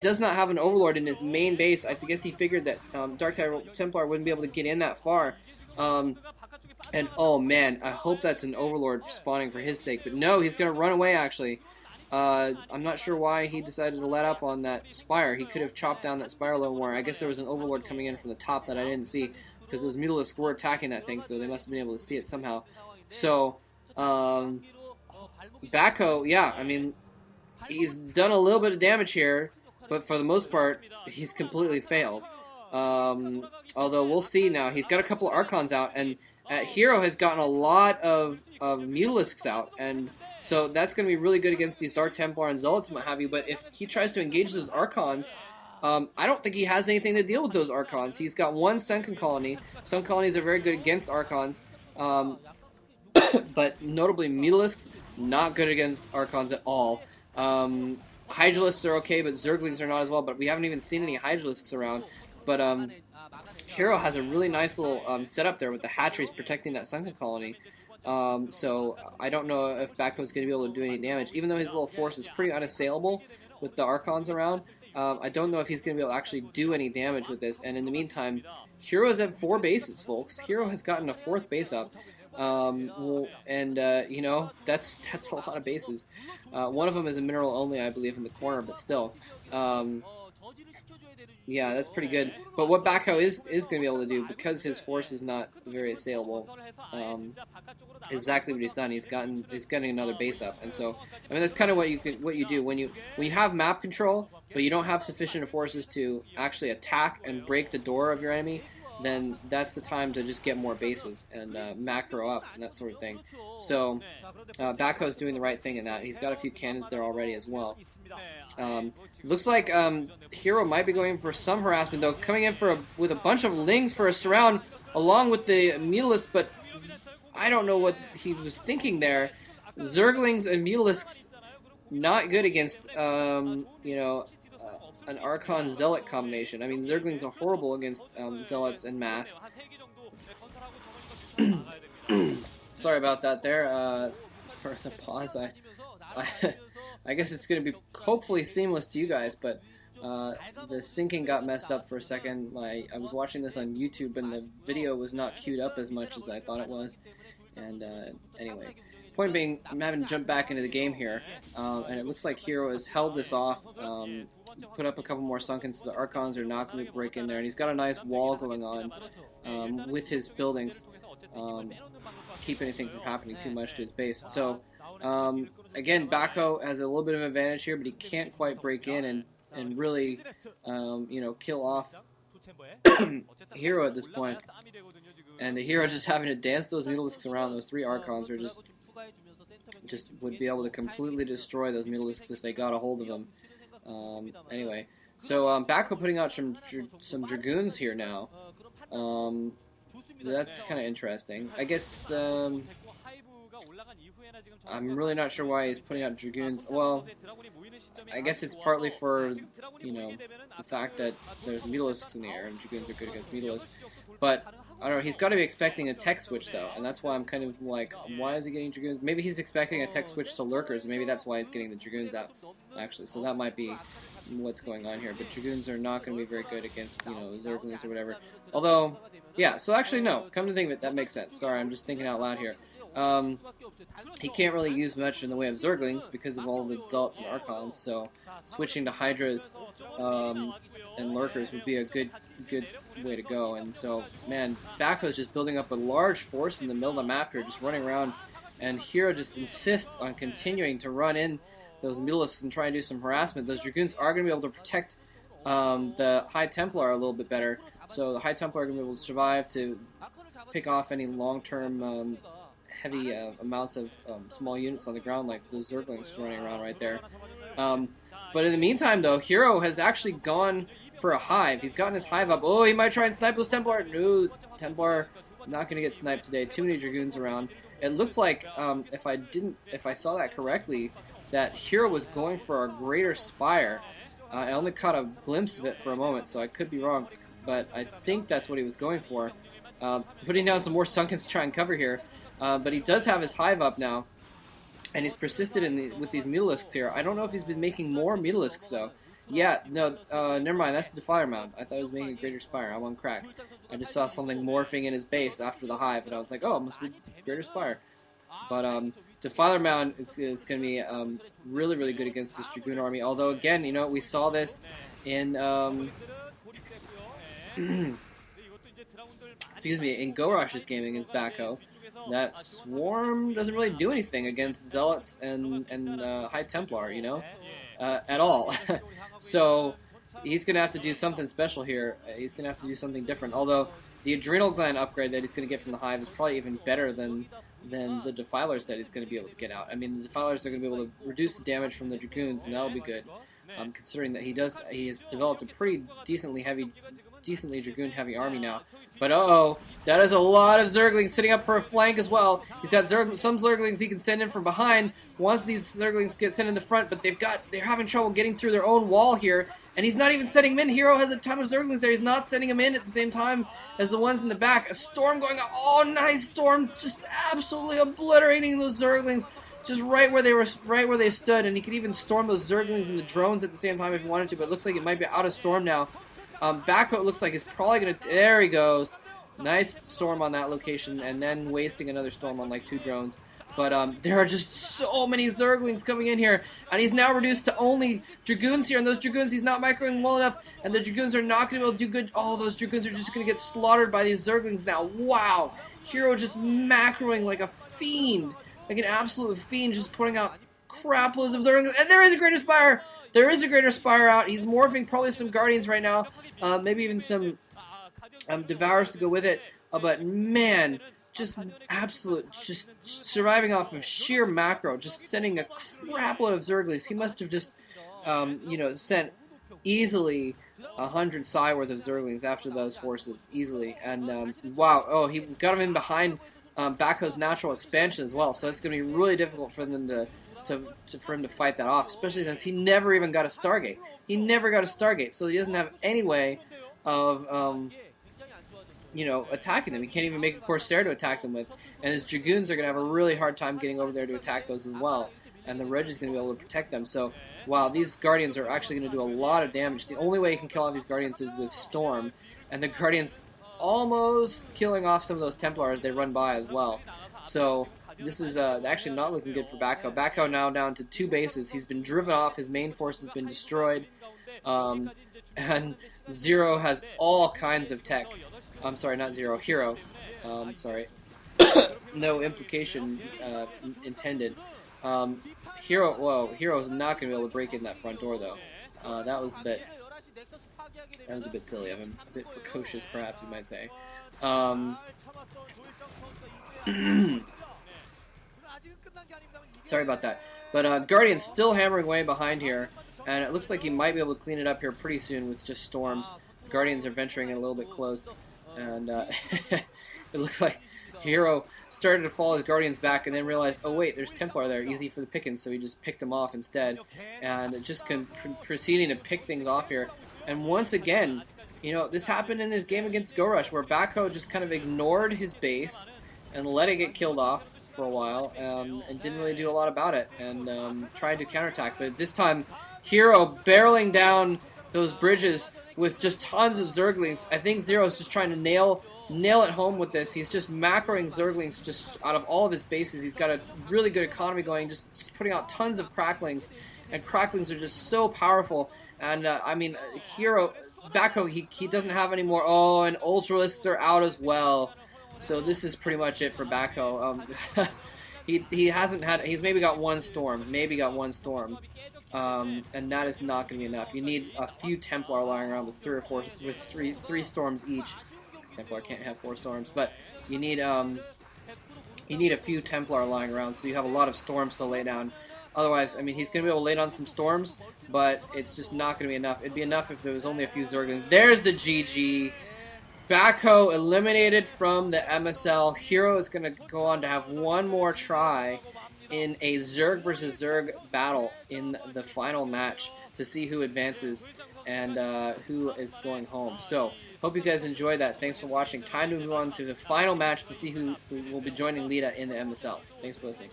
does not have an Overlord in his main base. I guess he figured that Dark Templar wouldn't be able to get in that far. And oh man, I hope that's an Overlord spawning for his sake. But no, he's going to run away actually. I'm not sure why he decided to let up on that Spire. He could have chopped down that Spire a little more. I guess there was an Overlord coming in from the top that I didn't see because those Mutalisks were attacking that thing, so they must have been able to see it somehow. So, backho, yeah, I mean, he's done a little bit of damage here, but for the most part, he's completely failed. Although we'll see now. He's got a couple of Archons out, and Hero has gotten a lot of Mutalisks out, and so that's going to be really good against these Dark Templar and Zealots and what have you, but if he tries to engage those Archons, I don't think he has anything to deal with those Archons. He's got one Sunken Colony. Some colonies are very good against Archons, but notably Mutalisks, not good against Archons at all. Hydralisks are okay, but Zerglings are not as well, but we haven't even seen any Hydralisks around. But Hero has a really nice little setup there with the hatcheries protecting that Sunken Colony. So I don't know if backho is going to be able to do any damage, even though his little force is pretty unassailable with the Archons around. I don't know if he's going to be able to actually do any damage with this, and in the meantime, Hero's at 4 bases, folks. Hero has gotten a 4th base up. You know, that's a lot of bases. One of them is a mineral only, I believe, in the corner, but still. Yeah, that's pretty good. But what backho is going to be able to do, because his force is not very assailable, exactly what he's done. He's getting another base up, and so I mean that's kind of what you do when you have map control, but you don't have sufficient forces to actually attack and break the door of your enemy. Then that's the time to just get more bases and macro up and that sort of thing. So backho is doing the right thing in that. He's got a few cannons there already as well. Looks like Hero might be going for some harassment though, coming in with a bunch of Lings for a surround along with the Mutalisks, but I don't know what he was thinking there. Zerglings and Mutalisks not good against you know, an Archon Zealot combination. I mean, Zerglings are horrible against Zealots and mass. Sorry about that there, for the pause. I guess it's going to be hopefully seamless to you guys, but the syncing got messed up for a second. I was watching this on YouTube, and the video was not queued up as much as I thought it was. And anyway, point being, I'm having to jump back into the game here, and it looks like Hero has held this off, put up a couple more Sunkens, so the Archons are not going to break in there, and he's got a nice wall going on with his buildings, keep anything from happening too much to his base. So, again, backho has a little bit of an advantage here, but he can't quite break in and really, you know, kill off Hero at this point. And the Hero just having to dance those Mutalisks around. Those 3 Archons are just would be able to completely destroy those Mutalisks if they got a hold of them. Anyway, so backho putting out some Dragoons here now. That's kind of interesting. I guess I'm really not sure why he's putting out Dragoons. Well, I guess it's partly for, you know, the fact that there's Mutalisks in the air, and Dragoons are good against Mutalisks. But, I don't know, he's got to be expecting a tech switch, though, and that's why I'm kind of like, why is he getting Dragoons? Maybe he's expecting a tech switch to Lurkers, and maybe that's why he's getting the Dragoons out, actually. So that might be what's going on here. But Dragoons are not going to be very good against, you know, Zerglings or whatever. Although, yeah, so actually, no, come to think of it, that makes sense. Sorry, I'm just thinking out loud here. He can't really use much in the way of Zerglings because of all the Zealots and Archons, so switching to Hydras and Lurkers would be a good way to go. And so, man, backho's just building up a large force in the middle of the map here, just running around, and Hero just insists on continuing to run in those Mutalisks and try and do some harassment. Those Dragoons are going to be able to protect the High Templar a little bit better, so the High Templar are going to be able to survive to pick off any long-term heavy amounts of small units on the ground, like those Zerglings running around right there. But in the meantime, though, Hero has actually gone for a hive. He's gotten his hive up. Oh, he might try and snipe those Templar. No, Templar not going to get sniped today. Too many Dragoons around. It looked like, if I saw that correctly, that Hero was going for a greater Spire. I only caught a glimpse of it for a moment, so I could be wrong, but I think that's what he was going for. Putting down some more Sunkens to try and cover here. But he does have his hive up now, and he's persisted with these Mutalisks here. I don't know if he's been making more Mutalisks, though. Yeah, no, never mind. That's the Defiler Mound. I thought he was making a Greater Spire. I'm on crack. I just saw something morphing in his base after the hive, and I was like, oh, it must be Greater Spire. But Defiler Mound is going to be really, really good against this Dragoon army. Although, again, you know, we saw this in excuse me, in Go Rush's game against backho. That Swarm doesn't really do anything against Zealots and High Templar, you know, at all. So he's going to have to do something special here. He's going to have to do something different. Although the Adrenal Gland upgrade that he's going to get from the Hive is probably even better than the Defilers that he's going to be able to get out. I mean, the Defilers are going to be able to reduce the damage from the Dragoons, and that'll be good. Considering that he has developed a pretty decently Dragoon heavy army now. But uh-oh, that is a lot of Zerglings sitting up for a flank as well. He's got some Zerglings he can send in from behind once these Zerglings get sent in the front, but they're having trouble getting through their own wall here, and he's not even sending them in. Hero has a ton of Zerglings there. He's not sending them in at the same time as the ones in the back. A Storm going on. Oh, nice Storm, just absolutely obliterating those Zerglings. Just right where they stood, and he could even storm those Zerglings and the drones at the same time if he wanted to, but it looks like it might be out of storm now. Backho looks like he's probably going to... There he goes. Nice storm on that location, and then wasting another storm on like 2 drones. But there are just so many Zerglings coming in here, and he's now reduced to only Dragoons here, and those Dragoons he's not microing well enough, and the Dragoons are not going to be able to do good. Oh, those Dragoons are just going to get slaughtered by these Zerglings now. Wow! Hero just macroing like a fiend. Like an absolute fiend, just putting out crap loads of Zerglings. And there is a Greater Spire! There is a Greater Spire out. He's morphing probably some Guardians right now. Maybe even some Devours to go with it. But man, just surviving off of sheer macro, just sending a crap load of Zerglings. He must have just, you know, sent easily 100 psi worth of Zerglings after those forces, easily. And wow, oh, he got him in behind backho's natural expansion as well, so it's going to be really difficult for them for him to fight that off, especially since he never even got a Stargate. He never got a Stargate, so he doesn't have any way of you know, attacking them. He can't even make a Corsair to attack them with, and his Dragoons are going to have a really hard time getting over there to attack those as well, and the Reg is going to be able to protect them. So wow, these Guardians are actually going to do a lot of damage. The only way he can kill off these Guardians is with Storm, and the Guardians almost killing off some of those Templars they run by as well. So this is actually not looking good for backho. Backho now down to 2 bases. He's been driven off. His main force has been destroyed. And Zero has all kinds of tech. I'm sorry, not Zero. Hero. Sorry. No implication intended. Hero. Whoa. Hero's not going to be able to break in that front door though. That was a bit silly. I'm a bit precocious, perhaps you might say. Sorry about that. But Guardian's still hammering away behind here, and it looks like he might be able to clean it up here pretty soon with just storms. Guardians are venturing in a little bit close, and it looked like Hero started to fall his Guardians back and then realized, oh wait, there's Templar there, easy for the pickings, so he just picked them off instead, and just proceeding to pick things off here. And once again, you know, this happened in his game against Go Rush, where backho just kind of ignored his base and let it get killed off for a while, and didn't really do a lot about it, and tried to counterattack. But this time, Hero barreling down those bridges with just tons of Zerglings. I think Zero's just trying to nail it home with this. He's just macroing Zerglings just out of all of his bases. He's got a really good economy going, just putting out tons of Cracklings, and Cracklings are just so powerful. And I mean, Hero, backho, he doesn't have any more. Oh, and Ultralisks are out as well. So this is pretty much it for backho. He hasn't had. He's maybe got 1 storm. And that is not going to be enough. You need a few Templar lying around with 3 or 4, with three storms each. Templar can't have 4 storms, but you need a few Templar lying around, so you have a lot of storms to lay down. Otherwise, I mean, he's going to be able to lay down some storms, but it's just not going to be enough. It'd be enough if there was only a few Zerglings. There's the GG. backho eliminated from the MSL. Hero is going to go on to have 1 more try in a Zerg versus Zerg battle in the final match to see who advances and who is going home. So, hope you guys enjoyed that. Thanks for watching. Time to move on to the final match to see who will be joining Lita in the MSL. Thanks for listening.